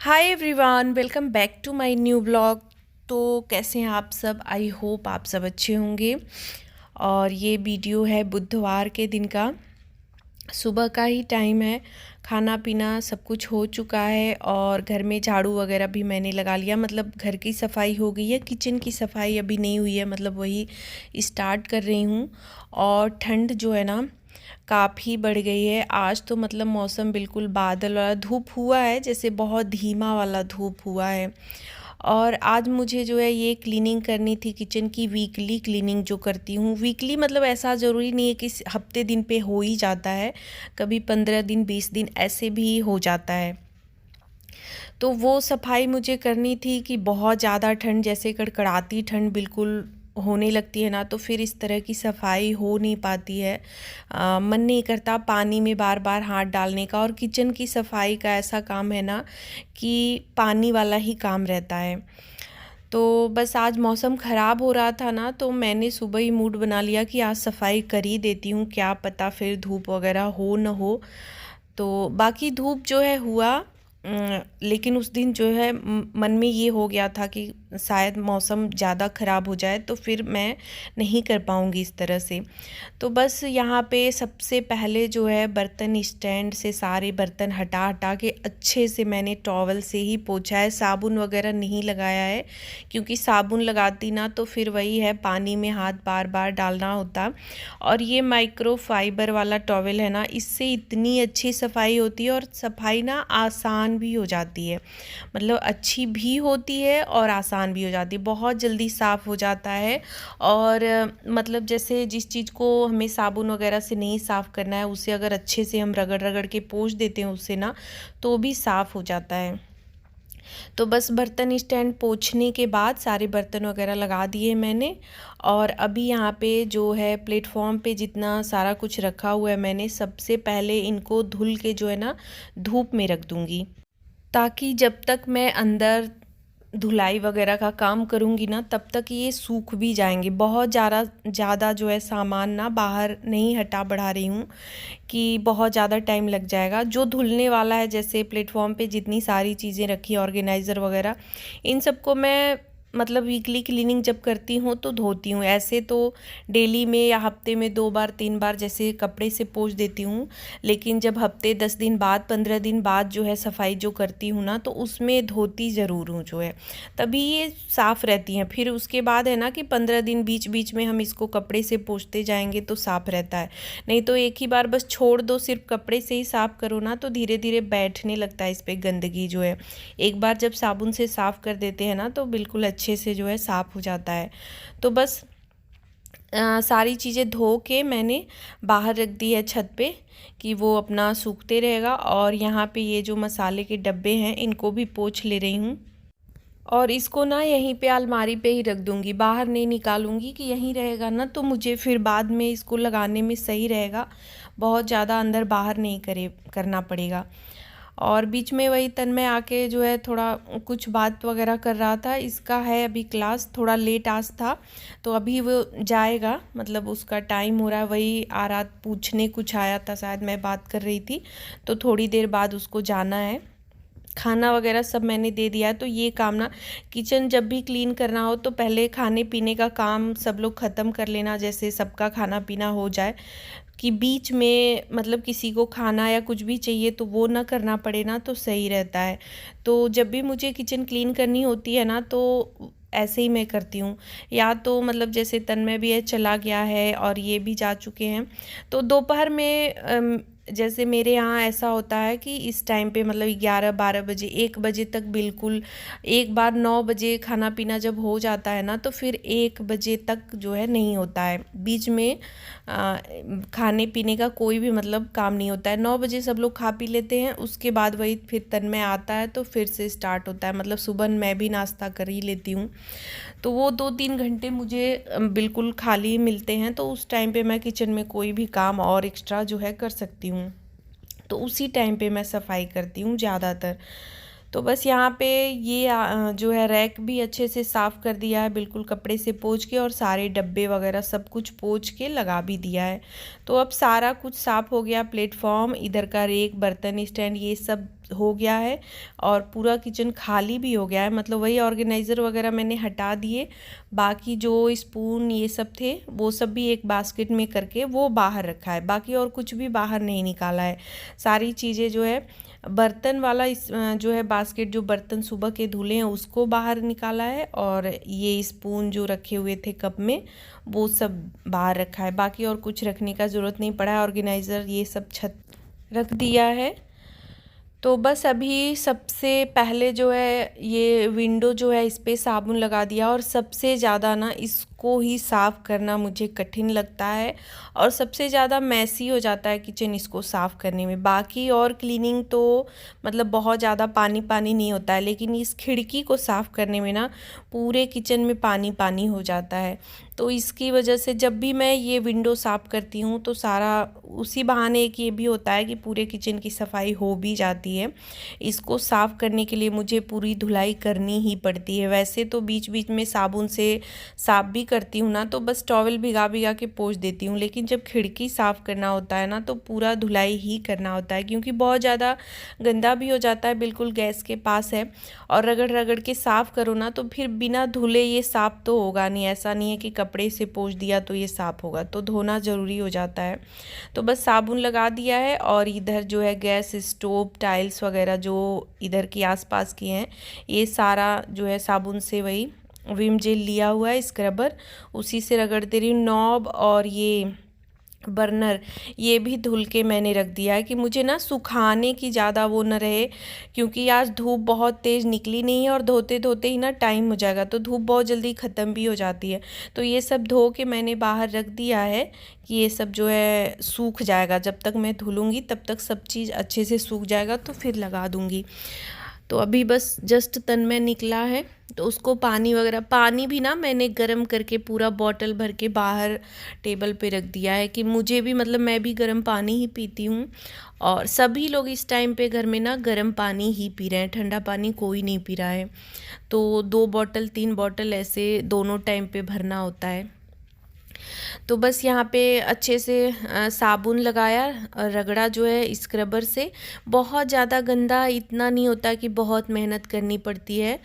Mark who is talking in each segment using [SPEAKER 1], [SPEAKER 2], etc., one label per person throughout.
[SPEAKER 1] Hi everyone, welcome back to my new blog. तो कैसे हैं आप सब? आई होप आप सब अच्छे होंगे। और ये वीडियो है बुधवार के दिन का, सुबह का ही टाइम है। खाना पीना सब कुछ हो चुका है और घर में झाड़ू वगैरह भी मैंने लगा लिया, मतलब घर की सफाई हो गई है। किचन की सफाई अभी नहीं हुई है, मतलब वही स्टार्ट कर रही हूँ। और ठंड जो है ना काफ़ी बढ़ गई है आज तो, मतलब मौसम बिल्कुल बादल वाला, धूप हुआ है जैसे बहुत धीमा वाला धूप हुआ है। और आज मुझे जो है ये क्लीनिंग करनी थी किचन की, वीकली क्लीनिंग जो करती हूँ। वीकली मतलब ऐसा ज़रूरी नहीं है कि हफ्ते दिन पे हो ही जाता है, कभी 15 दिन 20 दिन ऐसे भी हो जाता है। तो वो सफाई मुझे करनी थी कि बहुत ज़्यादा ठंड, जैसे कड़कड़ाती ठंड बिल्कुल होने लगती है ना, तो फिर इस तरह की सफाई हो नहीं पाती है। मन नहीं करता पानी में बार बार हाथ डालने का। और किचन की सफाई का ऐसा काम है ना कि पानी वाला ही काम रहता है। तो बस आज मौसम ख़राब हो रहा था ना, तो मैंने सुबह ही मूड बना लिया कि आज सफाई कर ही देती हूँ, क्या पता फिर धूप वगैरह हो न हो। तो बाकी धूप जो है हुआ, लेकिन उस दिन जो है मन में ये हो गया था कि शायद मौसम ज़्यादा ख़राब हो जाए तो फिर मैं नहीं कर पाऊँगी इस तरह से। तो बस यहाँ पे सबसे पहले जो है बर्तन स्टैंड से सारे बर्तन हटा हटा के अच्छे से मैंने टॉवल से ही पोंछा है। साबुन वगैरह नहीं लगाया है, क्योंकि साबुन लगाती ना तो फिर वही है, पानी में हाथ बार बार डालना होता। और ये माइक्रो फाइबर वाला टॉवल है ना, इससे इतनी अच्छी सफाई होती है और सफाई ना आसान भी हो जाती है। मतलब अच्छी भी होती है और आसान भी हो जाती है, बहुत जल्दी साफ़ हो जाता है। और मतलब जैसे जिस चीज़ को हमें साबुन वगैरह से नहीं साफ़ करना है, उसे अगर अच्छे से हम रगड़ रगड़ के पोंछ देते हैं उससे ना, तो भी साफ़ हो जाता है। तो बस बर्तन स्टैंड पोंछने के बाद सारे बर्तन वगैरह लगा दिए मैंने। और अभी यहाँ पे जो है प्लेटफॉर्म पे जितना सारा कुछ रखा हुआ है, मैंने सबसे पहले इनको धुल के जो है ना धूप में रख दूँगी, ताकि जब तक मैं अंदर धुलाई वगैरह का काम करूँगी ना, तब तक ये सूख भी जाएंगे। बहुत ज़्यादा ज़्यादा जो है सामान ना बाहर नहीं हटा बढ़ा रही हूँ कि बहुत ज़्यादा टाइम लग जाएगा। जो धुलने वाला है, जैसे प्लेटफॉर्म पे जितनी सारी चीज़ें रखी, ऑर्गेनाइज़र वगैरह, इन सबको मैं मतलब वीकली क्लीनिंग जब करती हूँ तो धोती हूँ। ऐसे तो डेली में या हफ्ते में 2 बार 3 बार जैसे कपड़े से पोंछ देती हूँ, लेकिन जब हफ्ते 10 दिन बाद 15 दिन बाद जो है सफाई जो करती हूँ ना, तो उसमें धोती ज़रूर हूँ जो है, तभी ये साफ़ रहती हैं। फिर उसके बाद है ना कि 15 दिन बीच बीच में हम इसको कपड़े से पोंछते जाएंगे तो साफ़ रहता है। नहीं तो एक ही बार बस छोड़ दो, सिर्फ कपड़े से ही साफ़ करो ना, तो धीरे धीरे बैठने लगता है इस पर गंदगी जो है। एक बार जब साबुन से साफ़ कर देते हैं ना, तो बिल्कुल अच्छे से जो है साफ़ हो जाता है। तो बस सारी चीज़ें धो के मैंने बाहर रख दी है छत पे, कि वो अपना सूखते रहेगा। और यहाँ पे ये जो मसाले के डब्बे हैं, इनको भी पोंछ ले रही हूँ। और इसको ना यहीं पे अलमारी पे ही रख दूँगी, बाहर नहीं निकालूँगी, कि यहीं रहेगा ना तो मुझे फिर बाद में इसको लगाने में सही रहेगा, बहुत ज़्यादा अंदर बाहर नहीं करना पड़ेगा। और बीच में वही तन्मय आके जो है थोड़ा कुछ बात वगैरह कर रहा था। इसका है अभी क्लास, थोड़ा लेट आज था, तो अभी वो जाएगा, मतलब उसका टाइम हो रहा है। वही आ रहा पूछने, कुछ आया था शायद, मैं बात कर रही थी, तो थोड़ी देर बाद उसको जाना है। खाना वगैरह सब मैंने दे दिया है। तो ये काम ना, किचन जब भी क्लीन करना हो तो पहले खाने पीने का काम सब लोग ख़त्म कर लेना, जैसे सबका खाना पीना हो जाए, कि बीच में मतलब किसी को खाना या कुछ भी चाहिए तो वो ना करना पड़े ना, तो सही रहता है। तो जब भी मुझे किचन क्लीन करनी होती है ना, तो ऐसे ही मैं करती हूँ। या तो मतलब जैसे तन्मय भी है, चला गया है और ये भी जा चुके हैं, तो दोपहर में जैसे मेरे यहाँ ऐसा होता है कि इस टाइम पे मतलब 11 12 बजे 1 बजे तक बिल्कुल, एक बार 9 बजे खाना पीना जब हो जाता है ना, तो फिर 1 बजे तक जो है नहीं होता है। बीच में खाने पीने का कोई भी मतलब काम नहीं होता है। 9 बजे सब लोग खा पी लेते हैं, उसके बाद वही फिर तन्मय आता है तो फिर से स्टार्ट होता है। मतलब सुबह मैं भी नाश्ता कर ही लेती हूँ, तो वो 2 3 घंटे मुझे बिल्कुल खाली मिलते हैं, तो उस टाइम पे मैं किचन में कोई भी काम और एक्स्ट्रा जो है कर सकती हूँ। तो उसी टाइम पे मैं सफाई करती हूँ ज़्यादातर। तो बस यहाँ पे ये जो है रैक भी अच्छे से साफ़ कर दिया है, बिल्कुल कपड़े से पोंछ के, और सारे डब्बे वगैरह सब कुछ पोंछ के लगा भी दिया है। तो अब सारा कुछ साफ़ हो गया, प्लेटफॉर्म, इधर का रेक, बर्तन स्टैंड, ये सब हो गया है और पूरा किचन खाली भी हो गया है। मतलब वही ऑर्गेनाइज़र वगैरह मैंने हटा दिए, बाकी जो स्पून ये सब थे वो सब भी एक बास्केट में करके वो बाहर रखा है। बाकी और कुछ भी बाहर नहीं निकाला है। सारी चीज़ें जो है, बर्तन वाला इस जो है बास्केट, जो बर्तन सुबह के धुले हैं उसको बाहर निकाला है, और ये स्पून जो रखे हुए थे कप में वो सब बाहर रखा है। बाकी और कुछ रखने का ज़रूरत नहीं पड़ा है। ऑर्गेनाइज़र ये सब छत रख दिया है। तो बस अभी सबसे पहले जो है ये विंडो जो है इस पे साबुन लगा दिया, और सबसे ज़्यादा ना इसको ही साफ़ करना मुझे कठिन लगता है और सबसे ज़्यादा मैसी हो जाता है किचन इसको साफ़ करने में। बाकी और क्लीनिंग तो मतलब बहुत ज़्यादा पानी पानी नहीं होता है, लेकिन इस खिड़की को साफ़ करने में ना पूरे किचन में पानी पानी हो जाता है। तो इसकी वजह से जब भी मैं ये विंडो साफ़ करती हूँ तो सारा उसी बहाने एक ये भी होता है कि पूरे किचन की सफाई हो भी जाती है। इसको साफ़ करने के लिए मुझे पूरी धुलाई करनी ही पड़ती है। वैसे तो बीच बीच में साबुन से साफ़ भी करती हूँ ना, तो बस टॉवल भिगा भिगा के पोंछ देती हूँ, लेकिन जब खिड़की साफ़ करना होता है ना तो पूरा धुलाई ही करना होता है, क्योंकि बहुत ज़्यादा गंदा भी हो जाता है। बिल्कुल गैस के पास है और रगड़ रगड़ के साफ़ करो ना तो फिर बिना धुले ये साफ़ तो होगा नहीं। ऐसा नहीं है कि कपड़े से पोंछ दिया तो ये साफ़ होगा, तो धोना ज़रूरी हो जाता है। तो बस साबुन लगा दिया है, और इधर जो है गैस स्टोव टाइल्स वगैरह जो इधर के आसपास की हैं ये सारा जो है साबुन से वही विम जेल लिया हुआ है स्क्रबर, उसी से रगड़ दे रही हूँ। नॉब और ये बर्नर ये भी धुल के मैंने रख दिया है कि मुझे ना सुखाने की ज़्यादा वो न रहे, क्योंकि आज धूप बहुत तेज़ निकली नहीं है और धोते धोते ही ना टाइम हो जाएगा, तो धूप बहुत जल्दी ख़त्म भी हो जाती है। तो ये सब धो के मैंने बाहर रख दिया है कि ये सब जो है सूख जाएगा। जब तक मैं धुलूँगी तब तक सब चीज़ अच्छे से सूख जाएगा, तो फिर लगा दूँगी। तो अभी बस जस्ट तन में निकला है, तो उसको पानी वगैरह, पानी भी ना मैंने गर्म करके पूरा बॉटल भर के बाहर टेबल पे रख दिया है कि मुझे भी मतलब मैं भी गर्म पानी ही पीती हूँ, और सभी लोग इस टाइम पे घर में ना गर्म पानी ही पी रहे हैं, ठंडा पानी कोई नहीं पी रहा है। तो 2 बॉटल 3 बॉटल ऐसे दोनों टाइम पे भरना होता है। तो बस यहाँ पे अच्छे से साबुन लगाया, रगड़ा जो है स्क्रबर से। बहुत ज़्यादा गंदा इतना नहीं होता कि बहुत मेहनत करनी पड़ती है,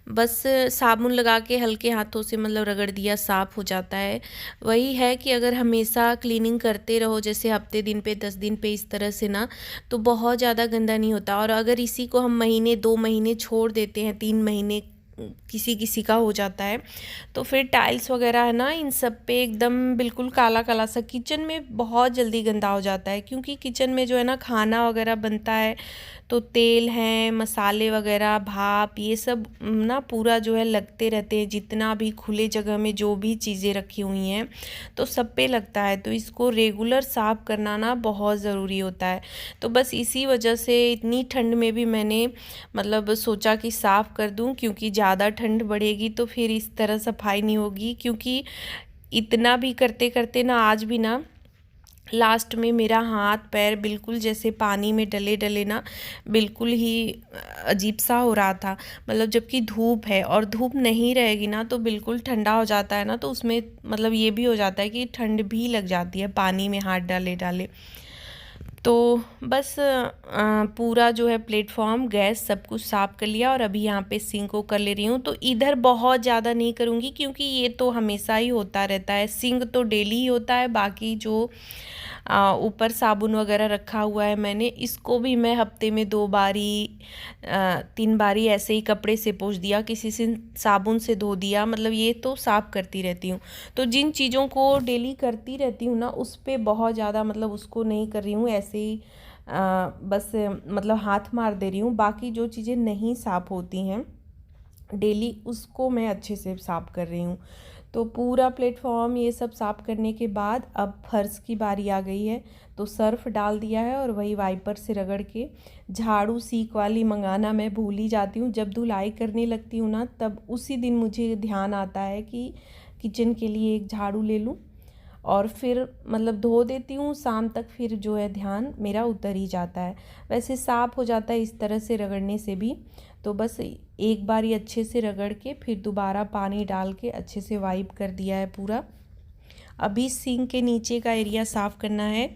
[SPEAKER 1] बस साबुन लगा के हल्के हाथों से मतलब रगड़ दिया, साफ़ हो जाता है। वही है कि अगर हमेशा क्लीनिंग करते रहो, जैसे हफ्ते दिन पे 10 दिन पे इस तरह से ना, तो बहुत ज़्यादा गंदा नहीं होता। और अगर इसी को हम महीने 2 महीने छोड़ देते हैं, 3 महीने किसी किसी का हो जाता है, तो फिर टाइल्स वगैरह है ना इन सब पे एकदम बिल्कुल काला काला सा किचन में बहुत जल्दी गंदा हो जाता है। क्योंकि किचन में जो है ना खाना वगैरह बनता है, तो तेल है, मसाले वगैरह, भाप, ये सब ना पूरा जो है लगते रहते हैं। जितना भी खुले जगह में जो भी चीज़ें रखी हुई हैं तो सब पे लगता है, तो इसको रेगुलर साफ़ करना ना बहुत ज़रूरी होता है। तो बस इसी वजह से इतनी ठंड में भी मैंने मतलब सोचा कि साफ़ कर दूं, क्योंकि ज़्यादा ठंड बढ़ेगी तो फिर इस तरह सफाई नहीं होगी। क्योंकि इतना भी करते करते ना आज भी ना लास्ट में मेरा हाथ पैर बिल्कुल जैसे पानी में डले डले ना बिल्कुल ही अजीब सा हो रहा था। मतलब जबकि धूप है और धूप नहीं रहेगी ना तो बिल्कुल ठंडा हो जाता है ना, तो उसमें मतलब ये भी हो जाता है कि ठंड भी लग जाती है पानी में हाथ डाले डाले। तो बस पूरा जो है प्लेटफॉर्म गैस सब कुछ साफ़ कर लिया, और अभी यहाँ पे सिंक को कर ले रही हूँ। तो इधर बहुत ज़्यादा नहीं करूँगी, क्योंकि ये तो हमेशा ही होता रहता है। सिंक तो डेली ही होता है। बाकी जो ऊपर साबुन वगैरह रखा हुआ है मैंने, इसको भी मैं हफ्ते में 2 बारी 3 बारी ऐसे ही कपड़े से पोंछ दिया, किसी से साबुन से धो दिया, मतलब ये तो साफ़ करती रहती हूँ। तो जिन चीज़ों को डेली करती रहती हूँ ना उस पे बहुत ज़्यादा मतलब उसको नहीं कर रही हूँ, ऐसे ही बस मतलब हाथ मार दे रही हूँ। बाकी जो चीज़ें नहीं साफ़ होती हैं डेली उसको मैं अच्छे से साफ़ कर रही हूँ। तो पूरा प्लेटफॉर्म ये सब साफ़ करने के बाद अब फर्श की बारी आ गई है, तो सर्फ डाल दिया है और वही वाइपर से रगड़ के, झाड़ू सीक वाली मंगाना मैं भूल ही जाती हूँ। जब धुलाई करने लगती हूँ ना तब उसी दिन मुझे ध्यान आता है कि किचन के लिए एक झाड़ू ले लूँ, और फिर मतलब धो देती हूँ। शाम तक फिर जो है ध्यान मेरा उतर ही जाता है। वैसे साफ़ हो जाता है इस तरह से रगड़ने से भी। तो बस एक बार ही अच्छे से रगड़ के फिर दोबारा पानी डाल के अच्छे से वाइप कर दिया है पूरा। अभी सिंक के नीचे का एरिया साफ़ करना है,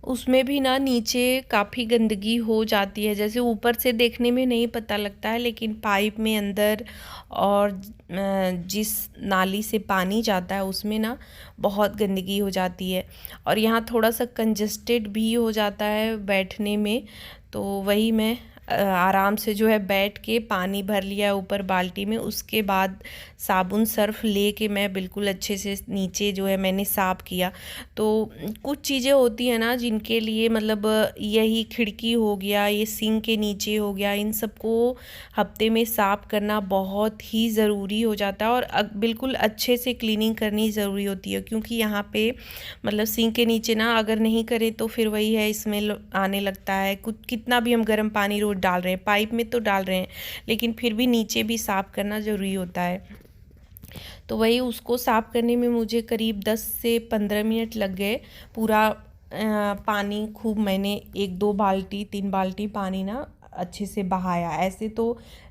[SPEAKER 1] उसमें भी ना नीचे काफ़ी गंदगी हो जाती है। जैसे ऊपर से देखने में नहीं पता लगता है, लेकिन पाइप में अंदर और जिस नाली से पानी जाता है उसमें ना बहुत गंदगी हो जाती है। और यहाँ थोड़ा सा कंजस्टेड भी हो जाता है बैठने में। तो वही मैं आराम से जो है बैठ के पानी भर लिया ऊपर बाल्टी में। उसके बाद साबुन सर्फ लेके मैं बिल्कुल अच्छे से नीचे जो है मैंने साफ़ किया। तो कुछ चीज़ें होती हैं ना जिनके लिए मतलब यही खिड़की हो गया, ये सिंक के नीचे हो गया, इन सबको हफ्ते में साफ़ करना बहुत ही ज़रूरी हो जाता है। और बिल्कुल अच्छे से क्लीनिंग करनी ज़रूरी होती है, क्योंकि यहाँ पे मतलब सिंक के नीचे ना अगर नहीं करें तो फिर वही है, स्मेल आने लगता है। कुछ कितना भी हम गर्म पानी रोज़ डाल रहे हैं, पाइप में तो डाल रहे हैं, लेकिन फिर भी नीचे भी साफ़ करना ज़रूरी होता है। तो वही उसको साफ़ करने में मुझे करीब 10 से 15 मिनट लग गए। पूरा पानी खूब मैंने 1-2 बाल्टी 3 बाल्टी पानी ना अच्छे से बहाया। ऐसे तो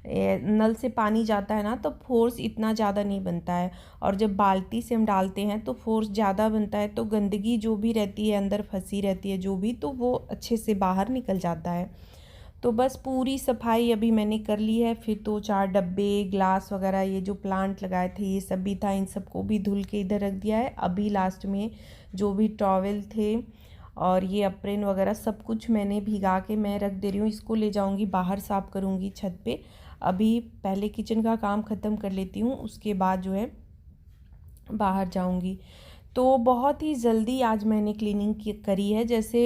[SPEAKER 1] नल से पानी जाता है ना तो फोर्स इतना ज़्यादा नहीं बनता है, और जब बाल्टी से हम डालते हैं तो फोर्स ज़्यादा बनता है। तो गंदगी जो भी रहती है अंदर फंसी रहती है जो भी, तो वो अच्छे से बाहर निकल जाता है। तो बस पूरी सफाई अभी मैंने कर ली है। फिर 2-4 डब्बे ग्लास वगैरह ये जो प्लांट लगाए थे ये सब भी था, इन सबको भी धुल के इधर रख दिया है। अभी लास्ट में जो भी टॉवेल थे और ये अप्रेन वगैरह सब कुछ मैंने भिगा के मैं रख दे रही हूँ। इसको ले जाऊँगी बाहर, साफ़ करूँगी छत पे। अभी पहले किचन का काम ख़त्म कर लेती हूँ, उसके बाद जो है बाहर जाऊँगी। तो बहुत ही जल्दी आज मैंने क्लीनिंग करी है। जैसे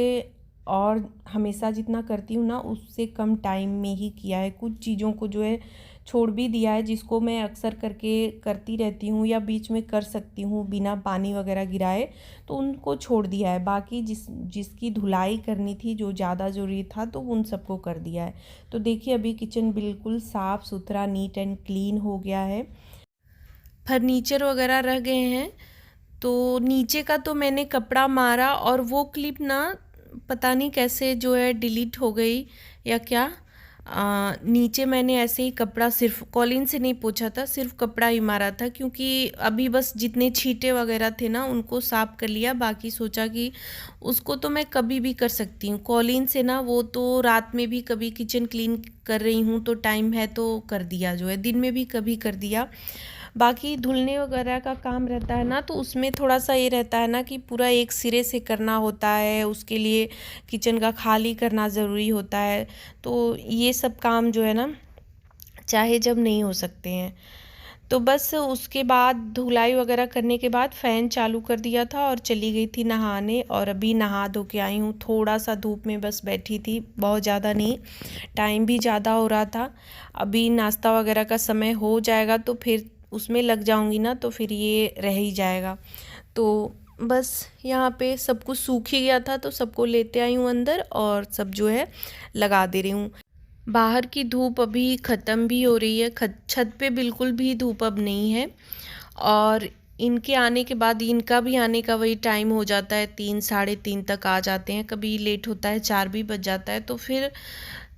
[SPEAKER 1] और हमेशा जितना करती हूँ ना उससे कम टाइम में ही किया है। कुछ चीज़ों को जो है छोड़ भी दिया है, जिसको मैं अक्सर करती रहती हूँ या बीच में कर सकती हूँ बिना पानी वगैरह गिराए, तो उनको छोड़ दिया है। बाकी जिसकी धुलाई करनी थी, जो ज़्यादा ज़रूरी था, तो उन सबको कर दिया है। तो देखिए अभी किचन बिल्कुल साफ़ सुथरा नीट एंड क्लीन हो गया है। फर्नीचर वगैरह रह गए हैं, तो नीचे का तो मैंने कपड़ा मारा और वो क्लिप ना पता नहीं कैसे जो है डिलीट हो गई या क्या। नीचे मैंने ऐसे ही कपड़ा सिर्फ कॉलिन से नहीं पोंछा था, सिर्फ कपड़ा ही मारा था, क्योंकि अभी बस जितने छींटे वगैरह थे ना उनको साफ़ कर लिया। बाकी सोचा कि उसको तो मैं कभी भी कर सकती हूँ कॉलिन से ना, वो तो रात में भी कभी किचन क्लीन कर रही हूँ तो टाइम है तो कर दिया, जो है दिन में भी कभी कर दिया। बाकी धुलने वगैरह का काम रहता है ना, तो उसमें थोड़ा सा ये रहता है ना कि पूरा एक सिरे से करना होता है, उसके लिए किचन का खाली करना ज़रूरी होता है। तो ये सब काम जो है ना चाहे जब नहीं हो सकते हैं। तो बस उसके बाद धुलाई वगैरह करने के बाद फ़ैन चालू कर दिया था और चली गई थी नहाने। और अभी नहा धो के आई हूँ, थोड़ा सा धूप में बस बैठी थी, बहुत ज़्यादा नहीं, टाइम भी ज़्यादा हो रहा था। अभी नाश्ता वगैरह का समय हो जाएगा तो फिर उसमें लग जाऊंगी ना, तो फिर ये रह ही जाएगा। तो बस यहाँ पे सब कुछ सूख ही गया था तो सबको लेते आई हूँ अंदर और सब जो है लगा दे रही हूँ। बाहर की धूप अभी ख़त्म भी हो रही है, छत पे बिल्कुल भी धूप अब नहीं है। और इनके आने के बाद, इनका भी आने का वही टाइम हो जाता है, 3 साढ़े 3 तक आ जाते हैं, कभी लेट होता है 4 भी बज जाता है। तो फिर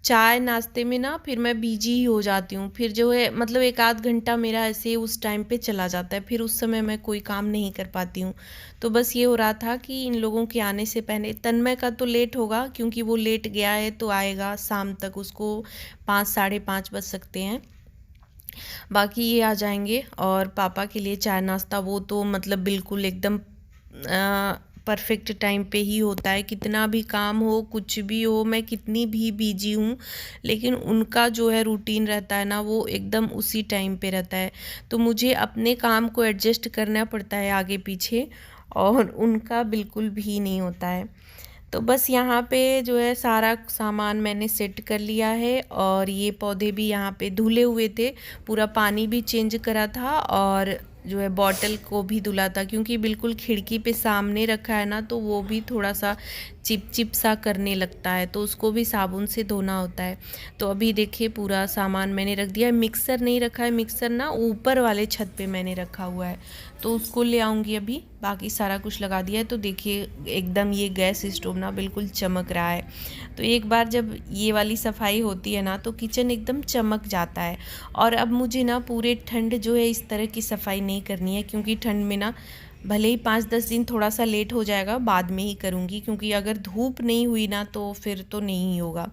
[SPEAKER 1] चाय नाश्ते में ना फिर मैं बिजी ही हो जाती हूँ। फिर जो है मतलब 1 आध घंटा मेरा ऐसे उस टाइम पे चला जाता है, फिर उस समय मैं कोई काम नहीं कर पाती हूँ। तो बस ये हो रहा था कि इन लोगों के आने से पहले, तन्मय का तो लेट होगा क्योंकि वो लेट गया है, तो आएगा शाम तक, उसको 5 साढ़े 5 बज सकते हैं। बाकी ये आ जाएंगे। और पापा के लिए चाय नाश्ता वो तो मतलब बिल्कुल एकदम परफेक्ट टाइम पे ही होता है। कितना भी काम हो, कुछ भी हो, मैं कितनी भी बिजी हूँ, लेकिन उनका जो है रूटीन रहता है ना वो एकदम उसी टाइम पे रहता है। तो मुझे अपने काम को एडजस्ट करना पड़ता है आगे पीछे, और उनका बिल्कुल भी नहीं होता है। तो बस यहाँ पे जो है सारा सामान मैंने सेट कर लिया है। और ये पौधे भी यहाँ पे धुले हुए थे, पूरा पानी भी चेंज करा था और जो है बॉटल को भी धुला था, क्योंकि बिल्कुल खिड़की पे सामने रखा है ना, तो वो भी थोड़ा सा चिप चिप सा करने लगता है, तो उसको भी साबुन से धोना होता है। तो अभी देखिए पूरा सामान मैंने रख दिया है। मिक्सर नहीं रखा है, मिक्सर ना ऊपर वाले छत पे मैंने रखा हुआ है, तो उसको ले आऊँगी अभी। बाकी सारा कुछ लगा दिया है। तो देखिए एकदम ये गैस स्टोव ना बिल्कुल चमक रहा है। तो एक बार जब ये वाली सफाई होती है ना तो किचन एकदम चमक जाता है। और अब मुझे ना पूरे ठंड जो है इस तरह की सफाई नहीं करनी है, क्योंकि ठंड में ना भले ही 5-10 दिन थोड़ा सा लेट हो जाएगा, बाद में ही करूँगी, क्योंकि अगर धूप नहीं हुई ना तो फिर तो नहीं होगा।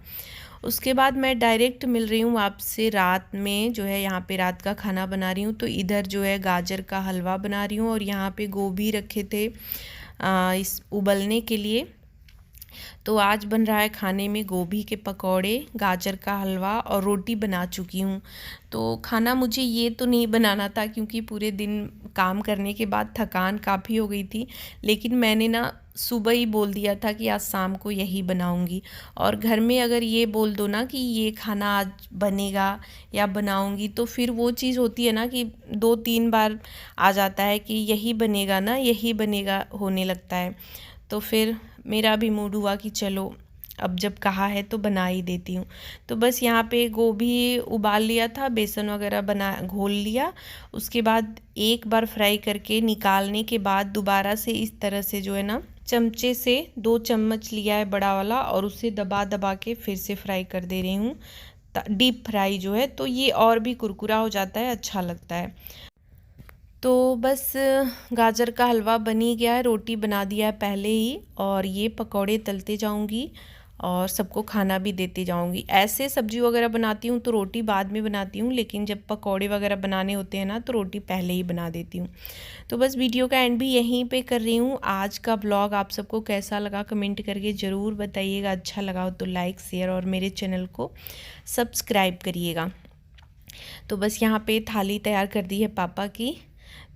[SPEAKER 1] उसके बाद मैं डायरेक्ट मिल रही हूँ आपसे रात में, जो है यहाँ पे रात का खाना बना रही हूँ। तो इधर जो है गाजर का हलवा बना रही हूँ और यहाँ पे गोभी रखे थे इस उबलने के लिए। तो आज बन रहा है खाने में गोभी के पकौड़े, गाजर का हलवा और रोटी बना चुकी हूँ। तो खाना मुझे ये तो नहीं बनाना था, क्योंकि पूरे दिन काम करने के बाद थकान काफ़ी हो गई थी। लेकिन मैंने ना सुबह ही बोल दिया था कि आज शाम को यही बनाऊंगी। और घर में अगर ये बोल दो ना कि ये खाना आज बनेगा या बनाऊंगी, तो फिर वो चीज़ होती है ना कि 2-3 बार आ जाता है कि यही बनेगा ना, यही बनेगा होने लगता है। तो फिर मेरा भी मूड हुआ कि चलो अब जब कहा है तो बना ही देती हूँ। तो बस यहाँ पे गोभी उबाल लिया था, बेसन वगैरह बना घोल लिया। उसके बाद एक बार फ्राई करके निकालने के बाद दोबारा से इस तरह से जो है ना, चमचे से 2 चम्मच लिया है बड़ा वाला, और उसे दबा दबा के फिर से फ्राई कर दे रही हूँ। डीप फ्राई जो है, तो ये और भी कुरकुरा हो जाता है, अच्छा लगता है। तो बस गाजर का हलवा बन ही गया है, रोटी बना दिया है पहले ही, और ये पकौड़े तलते जाऊंगी और सबको खाना भी देते जाऊंगी। ऐसे सब्जी वगैरह बनाती हूँ तो रोटी बाद में बनाती हूँ, लेकिन जब पकौड़े वगैरह बनाने होते हैं ना तो रोटी पहले ही बना देती हूँ। तो बस वीडियो का एंड भी यहीं पे कर रही हूँ। आज का ब्लॉग आप सबको कैसा लगा कमेंट करके ज़रूर बताइएगा। अच्छा लगा हो तो लाइक, शेयर और मेरे चैनल को सब्सक्राइब करिएगा। तो बस यहाँ पे थाली तैयार कर दी है पापा की।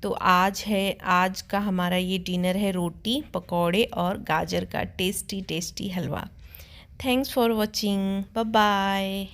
[SPEAKER 1] तो आज का हमारा ये डिनर है, रोटी, पकौड़े और गाजर का टेस्टी टेस्टी हलवा। Thanks for watching, bye bye.